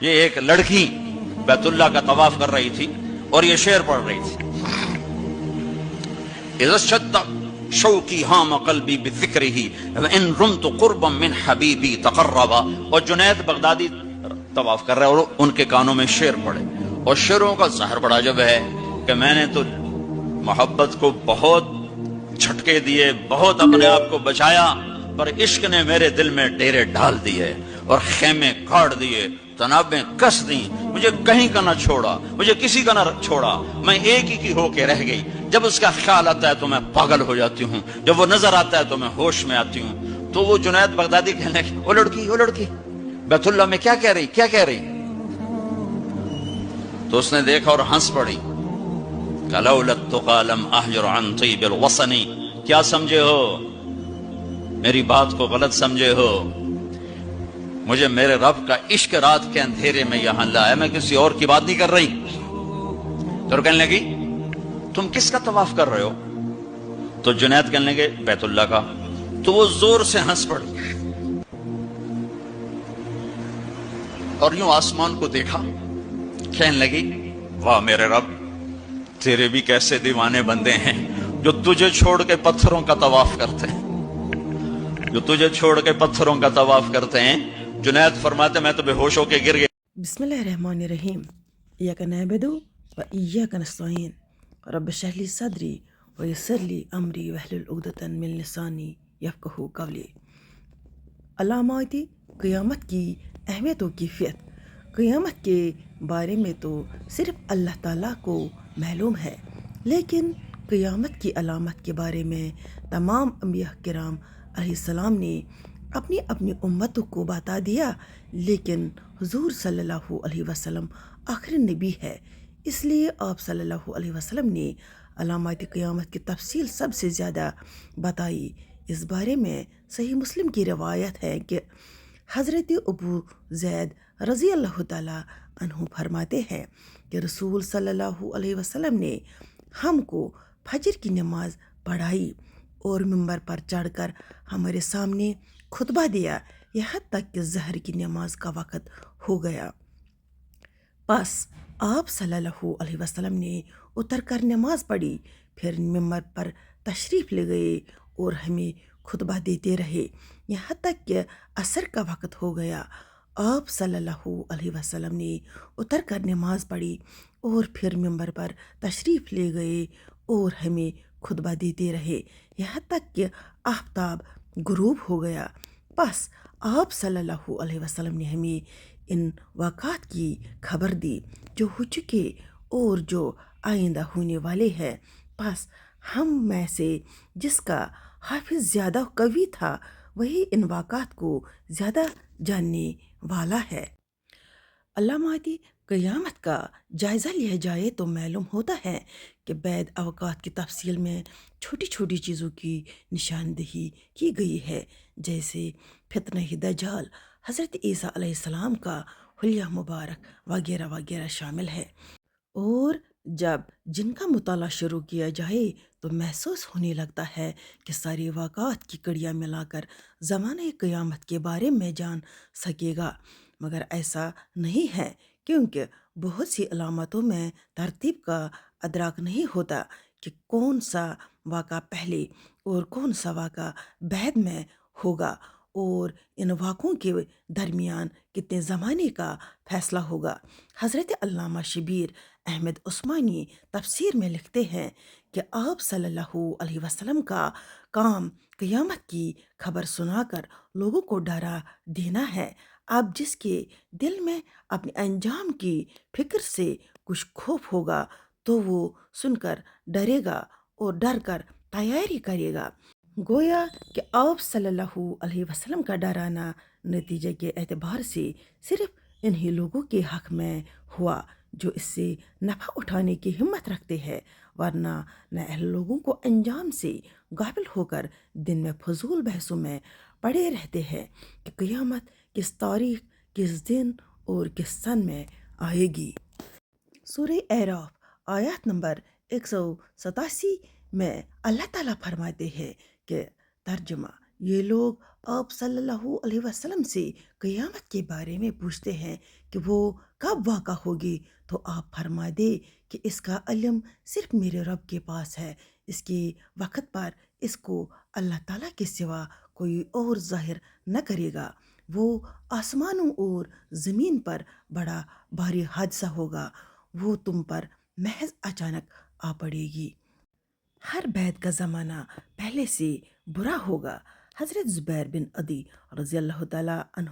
یہ ایک لڑکی بیت اللہ کا طواف کر رہی تھی اور یہ شعر پڑھ رہی تھی، اذا شد شوقی ہام قلبی بذکرہ وان رمت قربا من حبیبی تقربا. اور جنید بغدادی طواف کر رہے اور ان کے کانوں میں شعر پڑے، اور شعروں کا ظاہر بڑا جب ہے کہ میں نے تو محبت کو بہت جھٹکے دیے، بہت اپنے آپ کو بچایا، پر عشق نے میرے دل میں ڈیرے ڈال دیے اور خیمے کاٹ دیے، تنابیں کس دیں، مجھے کہیں کا نہ چھوڑا، مجھے کسی کا نہ چھوڑا، میں ایک ہی کی ہو کے رہ گئی. جب اس کا خیال آتا ہے تو میں پاگل ہو جاتی ہوں، جب وہ نظر آتا ہے تو میں ہوش میں آتی ہوں. تو وہ جنید بغدادی کہنے لگے، وہ لڑکی بیت اللہ میں کیا کہہ رہی. تو اس نے دیکھا اور ہنس پڑی، لولا التقى لم اهجر عن طيب الوطن. کیا سمجھے ہو، میری بات کو غلط سمجھے ہو، مجھے میرے رب کا عشق رات کے اندھیرے میں یہاں لایا، میں کسی اور کی بات نہیں کر رہی. تو کہنے لگی تم کس کا طواف کر رہے ہو؟ تو جنید کہنے لگے بیت اللہ کا. تو وہ زور سے ہنس پڑی اور یوں آسمان کو دیکھا، کہنے لگی واہ میرے رب، تیرے بھی کیسے دیوانے بندے ہیں جو تجھے چھوڑ کے پتھروں کا طواف کرتے ہیں، جو تجھے چھوڑ کے پتھروں کا طواف کرتے ہیں. جنید فرماتے میں تو بے ہوش ہو کے گر گیا. بسم اللہ الرحمن الرحیم. ایاک نعبد و ایاک نستعین. رب اشرح لی صدری ویسر لی امری واحلل عقدۃ من لسانی یفقہوا قولی. علامات قیامت کی اہمیت و کیفیت. قیامت کے بارے میں تو صرف اللہ تعالیٰ کو معلوم ہے، لیکن قیامت کی علامت کے بارے میں تمام انبیاء کرام علیہ السلام نے اپنی اپنی امتوں کو بتا دیا، لیکن حضور صلی اللہ علیہ وسلم آخری نبی ہے، اس لیے آپ صلی اللہ علیہ وسلم نے علامات قیامت کی تفصیل سب سے زیادہ بتائی. اس بارے میں صحیح مسلم کی روایت ہے کہ حضرت ابو زید رضی اللہ تعالیٰ عنہ فرماتے ہیں کہ رسول صلی اللہ علیہ وسلم نے ہم کو فجر کی نماز پڑھائی اور ممبر پر چڑھ کر ہمارے سامنے خطبہ دیا، یہاں تک کہ ظہر کی نماز کا وقت ہو گیا. پس آپ صلی اللہ علیہ وسلم نے اتر کر نماز پڑھی، پھر ممبر پر تشریف لے گئے اور ہمیں خطبہ دیتے رہے یہاں تک کہ عصر کا وقت ہو گیا. آپ صلی اللہ علیہ وسلم نے اتر کر نماز پڑھی اور پھر ممبر پر تشریف لے گئے اور ہمیں خطبہ دیتے رہے یہاں تک کہ آفتاب غروب ہو گیا. پس آپ صلی اللہ علیہ وسلم نے ہمیں ان واقعات کی خبر دی جو ہو چکے اور جو آئندہ ہونے والے ہیں. پس ہم میں سے جس کا حافظ زیادہ قوی تھا وہی ان واقعات کو زیادہ جاننے والا ہے. علامات قیامت کا جائزہ لیا جائے تو معلوم ہوتا ہے کہ بعد اوقات کی تفصیل میں چھوٹی چھوٹی چیزوں کی نشاندہی کی گئی ہے، جیسے فتنہ دجال، حضرت عیسیٰ علیہ السلام کا حلیہ مبارک وغیرہ وغیرہ شامل ہے. اور جب جن کا مطالعہ شروع کیا جائے تو محسوس ہونے لگتا ہے کہ ساری واقعات کی کڑیاں ملا کر زمانہ قیامت کے بارے میں جان سکے گا، مگر ایسا نہیں ہے، کیونکہ بہت سی علامتوں میں ترتیب کا ادراک نہیں ہوتا کہ کون سا واقعہ پہلے اور کون سا واقعہ بعد میں ہوگا، اور ان واقعوں کے درمیان کتنے زمانے کا فیصلہ ہوگا. حضرت علامہ شبیر احمد عثمانی تفسیر میں لکھتے ہیں کہ آپ صلی اللہ علیہ وسلم کا کام قیامت کی خبر سنا کر لوگوں کو ڈرا دینا ہے. اب جس کے دل میں اپنے انجام کی فکر سے کچھ خوف ہوگا تو وہ سن کر ڈرے گا اور ڈر کر تیاری کرے گا. گویا کہ آپ صلی اللہ علیہ وسلم کا ڈرانا نتیجے کے اعتبار سے صرف انہی لوگوں کے حق میں ہوا جو اس سے نفع اٹھانے کی ہمت رکھتے ہیں، ورنہ نہ اہل لوگوں کو انجام سے غافل ہو کر دن میں فضول بحثوں میں پڑے رہتے ہیں کہ قیامت کس تاریخ، کس دن اور کس سن میں آئے گی. سورہ اعراف آیات نمبر 187 میں اللہ تعالیٰ فرماتے ہیں کہ ترجمہ: یہ لوگ آپ صلی اللہ علیہ وسلم سے قیامت کے بارے میں پوچھتے ہیں کہ وہ کب واقع ہوگی، تو آپ فرما دے کہ اس کا علم صرف میرے رب کے پاس ہے، اس کے وقت پر اس کو اللہ تعالیٰ کے سوا کوئی اور ظاہر نہ کرے گا۔ وہ آسمانوں اور زمین پر بڑا بھاری حادثہ ہوگا، وہ تم پر محض اچانک آ پڑے گی۔ ہر بیت کا زمانہ پہلے سے برا ہوگا۔ حضرت زبیر بن عدی رضی اللہ تعالیٰ عنہ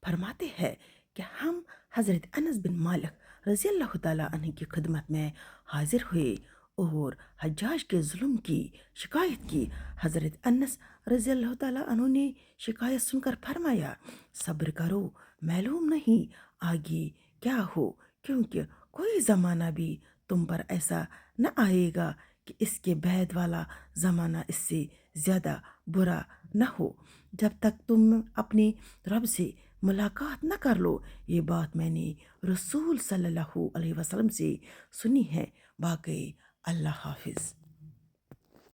فرماتے ہیں کہ ہم حضرت انس بن مالک رضی اللہ تعالیٰ عنہ کی خدمت میں حاضر ہوئے اور حجاج کے ظلم کی شکایت کی۔ حضرت انس رضی اللہ تعالیٰ عنہ نے شکایت سن کر فرمایا، صبر کرو، معلوم نہیں آگے کیا ہو، کیونکہ کوئی زمانہ بھی تم پر ایسا نہ آئے گا کہ اس کے بعد والا زمانہ اس سے زیادہ برا نہ ہو، جب تک تم اپنے رب سے ملاقات نہ کر لو۔ یہ بات میں نے رسول صلی اللہ علیہ وسلم سے سنی ہے۔ باقی اللہ حافظ۔